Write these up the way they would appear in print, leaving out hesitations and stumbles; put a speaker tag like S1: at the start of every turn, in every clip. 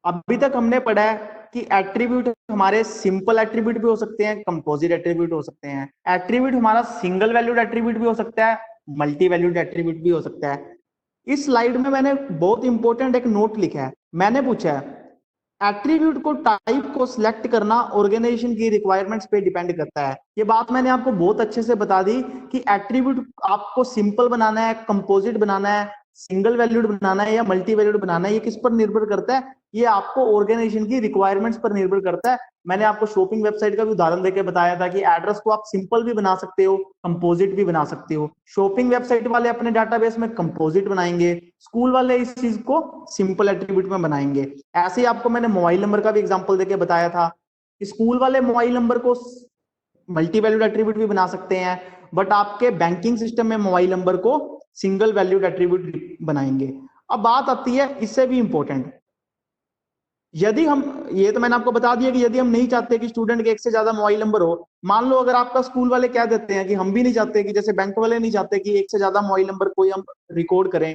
S1: अभी तक हमने पढ़ा है कि एट्रीब्यूट हमारे सिंपल एट्रीब्यूट भी हो सकते हैं, कंपोजिट एट्रीब्यूट हो सकते हैं। एट्रीब्यूट हमारा सिंगल वैल्यूड एट्रीब्यूट भी हो सकता है, मल्टी वैल्यूड एट्रीब्यूट भी हो सकता है। इस स्लाइड में मैंने बहुत इंपॉर्टेंट एक नोट लिखा है। मैंने पूछा है एट्रीब्यूट को टाइप को सिलेक्ट करना ऑर्गेनाइजेशन की रिक्वायरमेंट्स पे डिपेंड करता है। ये बात मैंने आपको बहुत अच्छे से बता दी कि एट्रीब्यूट आपको सिंपल बनाना है, कंपोजिट बनाना है, सिंगल वैल्यूड बनाना है या मल्टी वैल्यूड बनाना है, ये किस पर निर्भर करता है? ये आपको ऑर्गेनाइजेशन की रिक्वायरमेंट्स पर निर्भर करता है। मैंने आपको शॉपिंग वेबसाइट का भी उदाहरण देकर बताया था कि एड्रेस को आप सिंपल भी बना सकते हो, कंपोजिट भी बना सकते हो। शॉपिंग वेबसाइट वाले अपने डाटाबेस में कंपोजिट बनाएंगे, स्कूल वाले इस चीज को सिंपल एट्रीब्यूट में बनाएंगे। ऐसे ही आपको मैंने मोबाइल नंबर का भी एग्जांपल देके बताया था कि स्कूल वाले मोबाइल नंबर को मल्टी वैल्यूड एट्रीब्यूट भी बना सकते हैं, बट आपके बैंकिंग सिस्टम में मोबाइल नंबर को सिंगल वैल्यूड एट्रीब्यूट बनाएंगे। अब बात आती है इससे भी इंपॉर्टेंट, यदि हम, ये तो मैंने आपको बता दिया कि यदि हम नहीं चाहते कि स्टूडेंट के एक से ज्यादा मोबाइल नंबर हो, मान लो अगर आपका स्कूल वाले कह देते हैं कि हम भी नहीं चाहते, कि जैसे बैंक वाले नहीं चाहते कि एक से ज्यादा मोबाइल नंबर कोई हम रिकॉर्ड करें,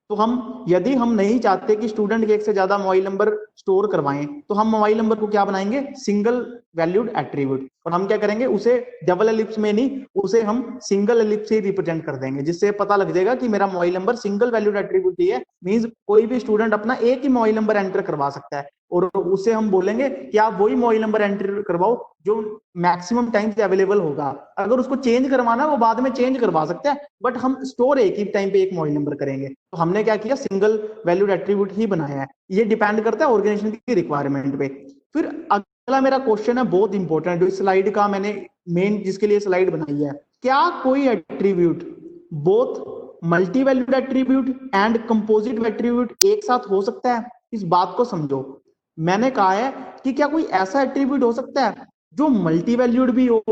S1: तो हम, यदि हम नहीं चाहते कि स्टूडेंट के एक से ज्यादा मोबाइल नंबर स्टोर करवाएं, तो हम मोबाइल नंबर को क्या बनाएंगे? Single valued attribute. और हम क्या करेंगे? उसे डबल एलिप्स में नहीं, उसे हम सिंगल एलिप्स से रिप्रेजेंट कर देंगे, जिससे पता लग जाएगा कि मेरा mobile number single valued attribute ही है। मींस कोई भी स्टूडेंट अपना एक ही मोबाइल नंबर एंटर करवा सकता है, और उसे हम बोलेंगे कि आप वही मोबाइल नंबर एंटर करवाओ जो मैक्सिमम टाइम से अवेलेबल होगा। अगर उसको चेंज करवाना है वो बाद में चेंज करवा सकते हैं, बट हम स्टोर एक ही टाइम पे एक मोबाइल नंबर करेंगे। तो हमने क्या किया? सिंगल वैल्यूड एट्रीब्यूट ही बनाया है। ये डिपेंड करता है ऑर्गेनाइजेशन की रिक्वायरमेंट पे। फिर अगला मेरा क्वेश्चन है बहुत इंपॉर्टेंट, जो इस स्लाइड का मैंने मेन जिसके लिए स्लाइड बनाई है, क्या कोई attribute both multi valued attribute and composite attribute एक साथ हो सकता है? इस बात को समझो। मैंने कहा है कि क्या कोई ऐसा एट्रीब्यूट हो सकता है जो मल्टी वैल्यूड भी हो,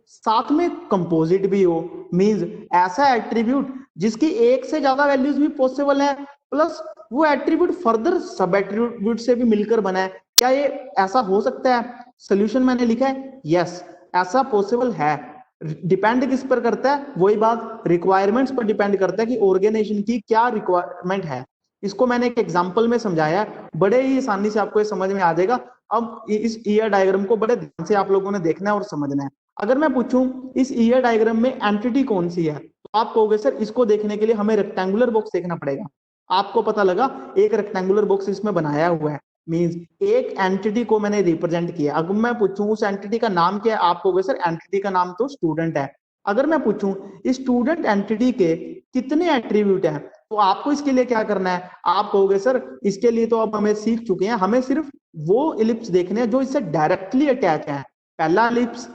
S1: साथ में कंपोजिट भी हो? मींस ऐसा एट्रीब्यूट जिसकी एक से ज्यादा वैल्यूज भी पॉसिबल है, प्लस वो एट्रीब्यूट फर्दर सब एट्रीब्यूट से भी मिलकर बना है। क्या ये ऐसा हो सकता है? सोल्यूशन मैंने लिखा है यस, ऐसा पॉसिबल है। डिपेंड किस पर करता है? वही बात, रिक्वायरमेंट्स पर डिपेंड करता है कि ऑर्गेनाइजेशन की क्या रिक्वायरमेंट है। इसको मैंने एक एग्जांपल में समझाया है, बड़े ही आसानी से आपको ये समझ में आ जाएगा। अब इस ईयर डायग्राम को बड़े ध्यान से आप लोगों ने देखना है और समझना है। अगर मैं पूछूं इस ईयर डायग्राम में एंटिटी कौन सी है, तो आप कहोगे सर इसको देखने के लिए हमें रेक्टेंगुलर बॉक्स देखना पड़ेगा। आपको पता लगा एक रेक्टेंगुलर बॉक्स इसमें बनाया हुआ है, मींस एक एंटिटी को मैंने रिप्रेजेंट किया। अगर मैं पूछूं उस एंटिटी का नाम क्या है, आप कहोगे सर एंटिटी का नाम तो स्टूडेंट है। अगर मैं पूछूं इस स्टूडेंट एंटिटी के कितने एट्रीब्यूट हैं, तो आपको इसके लिए क्या करना है? आप कहोगे सर इसके लिए तो अब हमें सीख चुके हैं, हमें सिर्फ वो एलिप्स देखने हैं जो इससे डायरेक्टली अटैच है। पहला एलिप्स,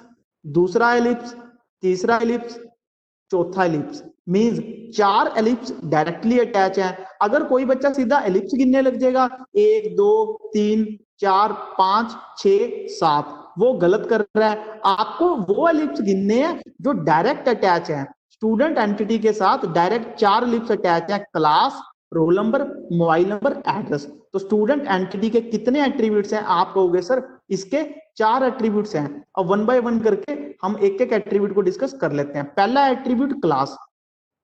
S1: दूसरा एलिप्स, तीसरा एलिप्स, चौथा ellipse. Means 4 ellipse directly attach है। अगर कोई बच्चा सीधा एलिप्स गिनने लग जाएगा 1 2 3 4 5 6 7, वो गलत कर रहा है। आपको वो एलिप्स गिनने हैं जो डायरेक्ट अटैच है स्टूडेंट एंटिटी के साथ। डायरेक्ट 4 एलिप्स अटैच है, class, roll number, mobile number, address. तो स्टूडेंट एंटिटी के कितने एट्रीब्यूट्स हैं? आप कहोगे सर इसके 4 एट्रीब्यूट्स हैं। अब वन बाय वन करके हम एक एक एट्रीब्यूट को डिस्कस कर लेते हैं। पहला एट्रीब्यूट क्लास।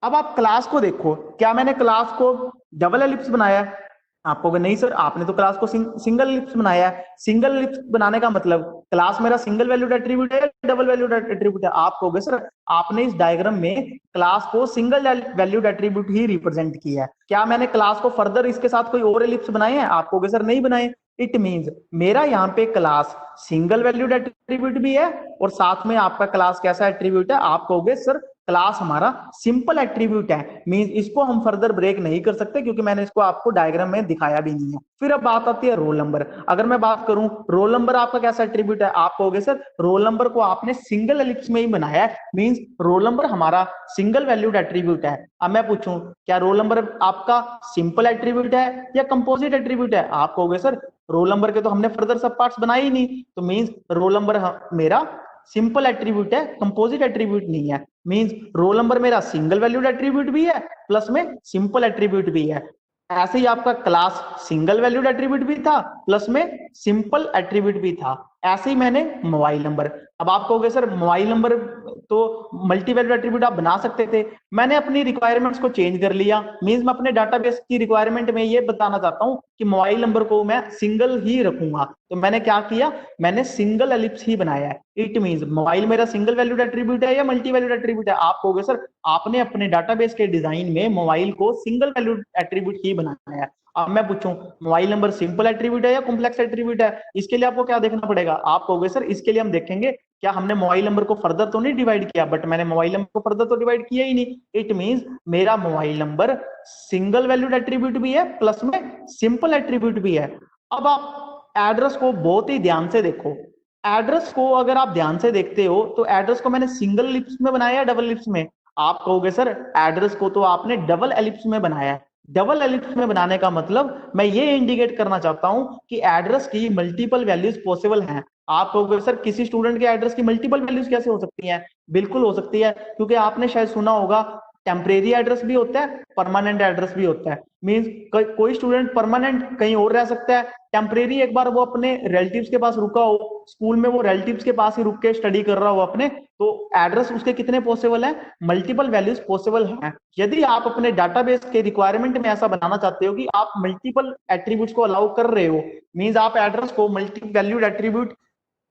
S1: अब आप क्लास को देखो, क्या मैंने क्लास को डबल एलिप्स बनाया है? आप कहोगे नहीं सर आपने तो क्लास को सिंगल एलिप्स बनाया है। सिंगल एलिप्स बनाने का मतलब क्लास मेरा सिंगल वैल्यूड एट्रीब्यूट है या डबल वैल्यूड एट्रीब्यूट है? आप कहोगे सर आपने इस डायग्राम में क्लास को सिंगल वैल्यूड एट्रीब्यूट ही रिप्रेजेंट किया है। क्या मैंने क्लास को फर्दर इसके साथ कोई और एलिप्स बनाए हैं? आप कहोगे सर नहीं बनाए। इट मींस मेरा यहाँ पे क्लास सिंगल वैल्यूड एट्रीब्यूट भी है और साथ में आपका क्लास कैसा एट्रीब्यूट है? आप कहोगे सर क्लास हमारा सिंपल एट्रीब्यूट है। मींस इसको हम फर्दर ब्रेक नहीं कर सकते क्योंकि मैंने इसको आपको डायग्राम में दिखाया भी नहीं है। फिर अब बात आती है रोल नंबर। अगर मैं बात करूं रोल नंबर आपका कैसा एट्रीब्यूट है? आप कहोगे सर रोल नंबर को आपने सिंगल एलिप्स में ही बनाया है, मींस रोल नंबर हमारा सिंगल वैल्यूड एट्रीब्यूट है। अब मैं पूछूं क्या रोल नंबर आपका सिंपल एट्रीब्यूट है या कंपोजिट एट्रीब्यूट है? आप कहोगे सर रोल नंबर के तो हमने फर्दर सब पार्ट्स बनाए ही नहीं, तो मींस रोल नंबर मेरा सिंपल एट्रीब्यूट है, कंपोजिट एट्रीब्यूट नहीं है। मींस रोल नंबर मेरा सिंगल वैल्यूड एट्रीब्यूट भी है प्लस में सिंपल एट्रीब्यूट भी है। ऐसे ही आपका क्लास सिंगल वैल्यूड एट्रीब्यूट भी था प्लस में सिंपल एट्रीब्यूट भी था। ऐसे ही मैंने मोबाइल नंबर, अब आप कहोगे सर मोबाइल नंबर तो मल्टी वैल्यूड एट्रीब्यूट आप बना सकते थे, मैंने अपनी रिक्वायरमेंट्स को चेंज कर लिया। मींस मैं अपने डाटाबेस की रिक्वायरमेंट में ये बताना चाहता हूं कि मोबाइल नंबर को मैं सिंगल ही रखूंगा, तो मैंने क्या किया, मैंने सिंगल एलिप्स ही बनाया है। इट मींस मोबाइल मेरा सिंगल वैल्यूड एट्रीब्यूट है या मल्टी वैल्यूड एट्रीब्यूट है। आप कहोगे सर आपने अपने डाटाबेस के डिजाइन में मोबाइल को सिंगल वैल्यूड एट्रीब्यूट ही बनाया है। अब मैं पूछूं मोबाइल नंबर सिंपल एट्रीब्यूट है या कॉम्प्लेक्स एट्रीब्यूट है, इसके लिए आपको क्या देखना पड़ेगा। आप कहोगे सर इसके लिए हम देखेंगे क्या हमने मोबाइल नंबर को फर्दर तो नहीं डिवाइड किया, बट मैंने मोबाइल नंबर को फर्दर तो डिवाइड किया ही नहीं। इट मींस मेरा mobile number single valued attribute भी है प्लस में सिंपल एट्रीब्यूट भी है। अब आप एड्रेस को बहुत ही ध्यान से देखो, एड्रेस को अगर आप ध्यान से देखते हो तो एड्रेस को मैंने सिंगल एलिप्स में बनाया है डबल एलिप्स में। आप कहोगे सर एड्रेस को तो आपने डबल एलिप्स में बनाया है। डबल एलिप्स में बनाने का मतलब मैं ये इंडिकेट करना चाहता हूं कि एड्रेस की मल्टीपल वैल्यूज पॉसिबल हैं। आप कहोगे सर किसी स्टूडेंट के एड्रेस की मल्टीपल वैल्यूज कैसे हो सकती हैं, बिल्कुल हो सकती है, क्योंकि आपने शायद सुना होगा टेम्परेरी एड्रेस भी होता है, परमानेंट एड्रेस भी होता है। मींस कोई स्टूडेंट परमानेंट कहीं और रह सकता है, टेम्परेरी एक बार वो अपने रिलेटिव्स के पास रुका हो, स्कूल में वो रिलेटिव्स के पास ही रुक के स्टडी कर रहा हो अपने, तो एड्रेस उसके कितने पॉसिबल है, मल्टीपल वैल्यूज पॉसिबल हैं। यदि आप अपने डाटाबेस के रिक्वायरमेंट में ऐसा बनाना चाहते हो कि आप मल्टीपल एट्रीब्यूट्स को अलाउ कर रहे हो, मींस आप एड्रेस को मल्टी वैल्यूड एट्रीब्यूट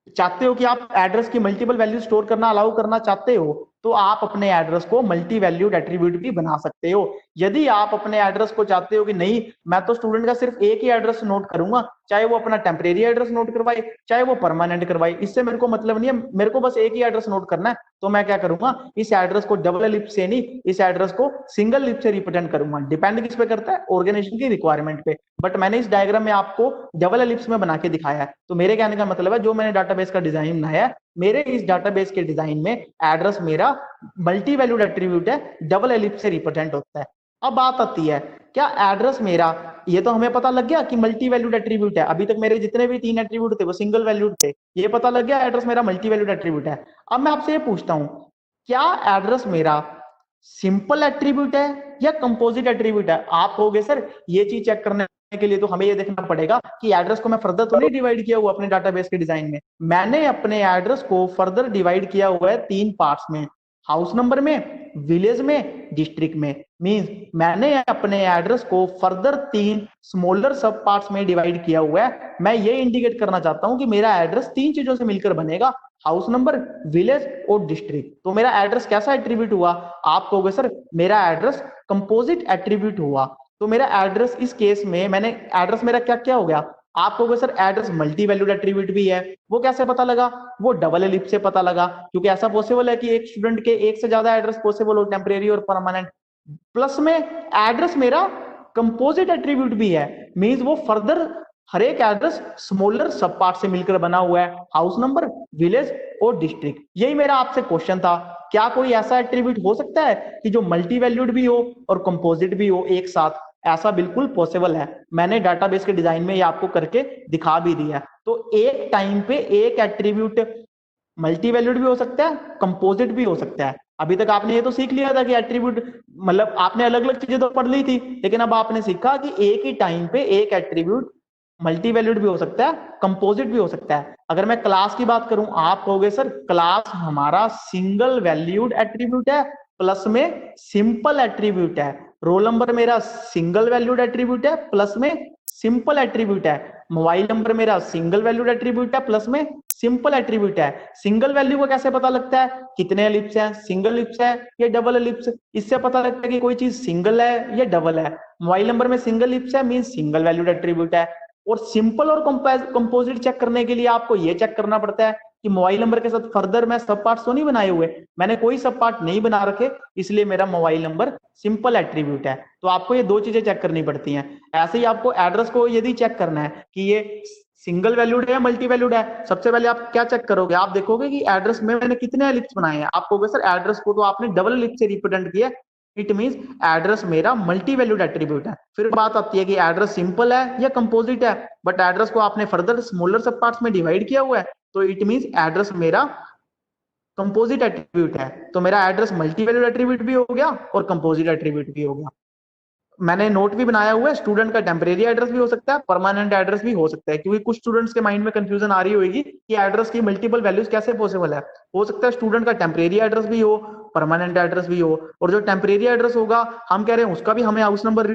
S1: चाहते हो कि आप एड्रेस की मल्टीपल वैल्यू स्टोर करना अलाउ करना चाहते हो, तो आप अपने एड्रेस को मल्टी वैल्यूड एट्रीब्यूट भी बना सकते हो। यदि आप अपने एड्रेस को चाहते हो कि नहीं मैं तो स्टूडेंट का सिर्फ एक ही एड्रेस नोट करूंगा, चाहे वो अपना टेम्परेरी एड्रेस नोट करवाए चाहे वो परमानेंट करवाए, इससे मेरे को मतलब नहीं है, मेरे को बस एक ही एड्रेस नोट करना है, तो मैं क्या करूंगा, इस एड्रेस को डबल एलिप्स से नहीं, इस एड्रेस को सिंगल एलिप्स से रिप्रेजेंट करूंगा। डिपेंड किस पे करता है, ऑर्गेनाइजेशन की रिक्वायरमेंट पे, बट मैंने इस डायग्राम में आपको डबल एलिप्स में बना के दिखाया है। तो मेरे कहने का मतलब है जो मैंने डाटाबेस का डिजाइन बनाया है, मेरे इस डाटाबेस के डिजाइन में एड्रेस मेरा मल्टी वैल्यूड एट्रीब्यूट है, डबल एलिप्स से रिप्रेजेंट होता है। अब बात आती है क्या एड्रेस मेरा, ये तो हमें पता लग गया कि मल्टी वैल्यूड एट्रीब्यूट है, अभी तक मेरे जितने भी 3 एट्रीब्यूट थे वो सिंगल वैल्यूड थे, ये पता लग गया एड्रेस मेरा मल्टी वैल्यूड एट्रीब्यूट है। अब मैं आपसे ये पूछता हूं क्या एड्रेस मेरा सिंपल एट्रीब्यूट है या कंपोजिट एट्रीब्यूट है। आप कहोगे सर ये चीज चेक करने के लिए तो हमें ये देखना पड़ेगा कि एड्रेस को मैं फर्दर तो नहीं डिवाइड किया हुआ अपने डाटाबेस के डिजाइन में। मैंने अपने एड्रेस को फर्दर डिवाइड किया हुआ है 3 पार्ट्स में, हाउस नंबर में, विलेज में, डिस्ट्रिक्ट में। मींस मैंने अपने एड्रेस को फर्दर 3 स्मॉलर सब पार्ट्स में डिवाइड किया हुआ है। मैं ये इंडिकेट करना चाहता हूं कि मेरा एड्रेस 3 चीजों से मिलकर बनेगा, हाउस नंबर, विलेज और डिस्ट्रिक्ट। तो मेरा एड्रेस कैसा एट्रीब्यूट हुआ, आप कहोगे सर मेरा एड्रेस कंपोजिट एट्रीब्यूट हुआ। तो मेरा एड्रेस इस केस में मैंने एड्रेस मेरा क्या क्या हो गया, आप कहोगे sir address multi valued attribute भी है। वो कैसे पता लगा, वो डबल एलिप्स से पता लगा, क्योंकि ऐसा पॉसिबल है कि एक स्टूडेंट के एक से ज्यादा एड्रेस पॉसिबल हो, टेम्परेरी और परमानेंट। प्लस में एड्रेस मेरा कंपोजिट एट्रीब्यूट भी है, मींस वो फर्दर हर एक एड्रेस स्मॉलर सब पार्ट से मिलकर बना हुआ है, हाउस नंबर, विलेज और डिस्ट्रिक्ट। यही मेरा आपसे क्वेश्चन था, क्या कोई ऐसा एट्रीब्यूट हो सकता है कि जो मल्टी वैल्यूड भी हो और कंपोजिट भी हो एक साथ। ऐसा बिल्कुल पॉसिबल है, मैंने डाटाबेस के डिजाइन में ये आपको करके दिखा भी दिया। तो एक टाइम पे एक एट्रीब्यूट मल्टी वैल्यूड भी हो सकता है, कंपोजिट भी हो सकता है। अभी तक आपने ये तो सीख लिया था कि एट्रीब्यूट मतलब आपने अलग अलग चीजें तो पढ़ ली थी, लेकिन अब आपने सीखा कि एक ही टाइम पे एक एट्रीब्यूट मल्टी वैल्यूड भी हो सकता है, कंपोजिट भी हो सकता है। अगर मैं क्लास की बात करूं, आप कहोगे सर क्लास हमारा सिंगल वैल्यूड एट्रीब्यूट है प्लस में सिंपल एट्रीब्यूट है। रोल नंबर मेरा सिंगल वैल्यूड एट्रीब्यूट है प्लस में सिंपल एट्रीब्यूट है। मोबाइल नंबर मेरा सिंगल वैल्यूड एट्रीब्यूट है प्लस में सिंपल एट्रीब्यूट है। सिंगल वैल्यू को कैसे पता लगता है, कितने एलिप्स हैं, सिंगल एलिप्स है या डबल एलिप्स, इससे पता लगता है कि कोई चीज सिंगल है या डबल है। मोबाइल नंबर में सिंगल एलिप्स है मींस सिंगल वैल्यूड एट्रीब्यूट है। और सिंपल और कंपोजिट चेक करने के लिए आपको यह चेक करना पड़ता है कि मोबाइल नंबर के साथ फर्दर मैं सब पार्ट्स तो नहीं बनाए हुए, मैंने कोई सब पार्ट नहीं बना रखे, इसलिए मेरा मोबाइल नंबर सिंपल एट्रीब्यूट है। तो आपको ये 2 चीजें चेक करनी पड़ती हैं। ऐसे ही आपको एड्रेस को यदि चेक करना है कि ये सिंगल वैल्यूड है या मल्टी वैल्यूड है, सबसे पहले आप क्या चेक करोगे, आप देखोगे कि एड्रेस में मैंने कितने एलिप्स बनाए हैं। आप कहोगे सर एड्रेस को तो आपने डबल एलिप्स से रिप्रेजेंट किया, इट मींस एड्रेस मेरा मल्टी वैल्यूड एट्रीब्यूट है। फिर बात आती है कि एड्रेस सिंपल है या कंपोजिट है, बट एड्रेस को आपने फर्दर स्मॉलर सब पार्ट्स में डिवाइड किया हुआ है, तो इट मींस एड्रेस मेरा कंपोजिट एट्रीब्यूट है। तो मेरा एड्रेस मल्टी वैल्यूड एट्रीब्यूट भी हो गया और कंपोजिट एट्रीब्यूट भी हो गया। मैंने नोट भी बनाया हुआ है, स्टूडेंट का टेम्परेरी एड्रेस भी हो सकता है, परमानेंट एड्रेस भी हो सकता है, क्योंकि कुछ स्टूडेंट्स के माइंड में कंफ्यूजन आ रही होगी कि एड्रेस की मल्टीपल वैल्यूज कैसे पॉसिबल है। हो सकता है स्टूडेंट का टेम्परेरी एड्रेस भी हो, परमानेंट एड्रेस भी हो, और जो टेम्परेरी एड्रेस होगा हम कह रहे हैं उसका भी हमें हाउस नंबर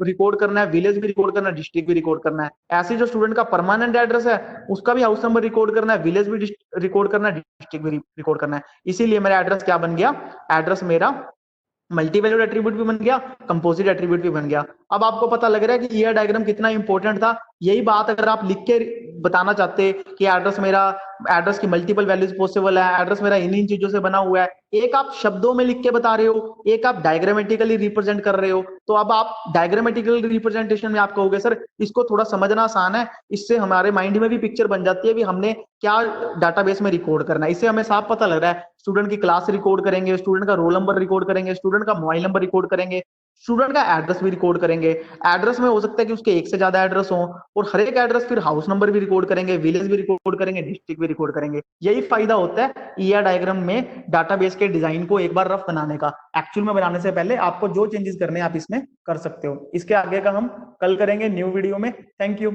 S1: रिकॉर्ड करना है, विलेज भी रिकॉर्ड करना है, डिस्ट्रिक्ट भी रिकॉर्ड करना है। ऐसे जो स्टूडेंट का परमानेंट एड्रेस है उसका भी हाउस नंबर रिकॉर्ड करना है, विलेज भी रिकॉर्ड करना है, डिस्ट्रिक्ट भी रिकॉर्ड करना है। इसीलिए मेरा एड्रेस क्या बन गया, एड्रेस मेरा मल्टी वैल्यूड एट्रीब्यूट भी बन गया, कंपोजिट एट्रीब्यूट भी बन गया। अब आपको पता लग रहा है कि ईआर डायग्राम कितना इंपॉर्टेंट था। यही बात अगर आप लिख के बताना चाहते कि एड्रेस मेरा, एड्रेस की मल्टीपल वैल्यूज पॉसिबल है, एड्रेस मेरा इन इन चीजों से बना हुआ है, एक आप शब्दों में लिख के बता रहे हो, एक आप डायग्रामेटिकली रिप्रेजेंट कर रहे हो, तो अब आप डायग्रामेटिकल रिप्रेजेंटेशन में आप कहोगे सर इसको थोड़ा समझना आसान है, इससे हमारे माइंड में भी पिक्चर बन जाती है कि हमने क्या डाटाबेस में रिकॉर्ड करना है। इससे हमें साफ पता लग रहा है स्टूडेंट की क्लास रिकॉर्ड करेंगे, स्टूडेंट का रोल नंबर रिकॉर्ड करेंगे, स्टूडेंट का मोबाइल नंबर रिकॉर्ड करेंगे, स्टूडेंट का एड्रेस भी रिकॉर्ड करेंगे। एड्रेस में हो सकता है कि उसके एक से ज्यादा एड्रेस हो, और हर एक एड्रेस फिर हाउस नंबर भी रिकॉर्ड करेंगे, विलेज भी रिकॉर्ड करेंगे, डिस्ट्रिक्ट भी रिकॉर्ड करेंगे। यही फायदा होता है ईआर डायग्राम में डाटाबेस के डिजाइन को एक बार रफ बनाने का। एक्चुअल में बनाने से पहले आपको जो चेंजेस करने हैं आप इसमें कर सकते हो। इसके आगे का हम कल करेंगे न्यू वीडियो में। Thank you.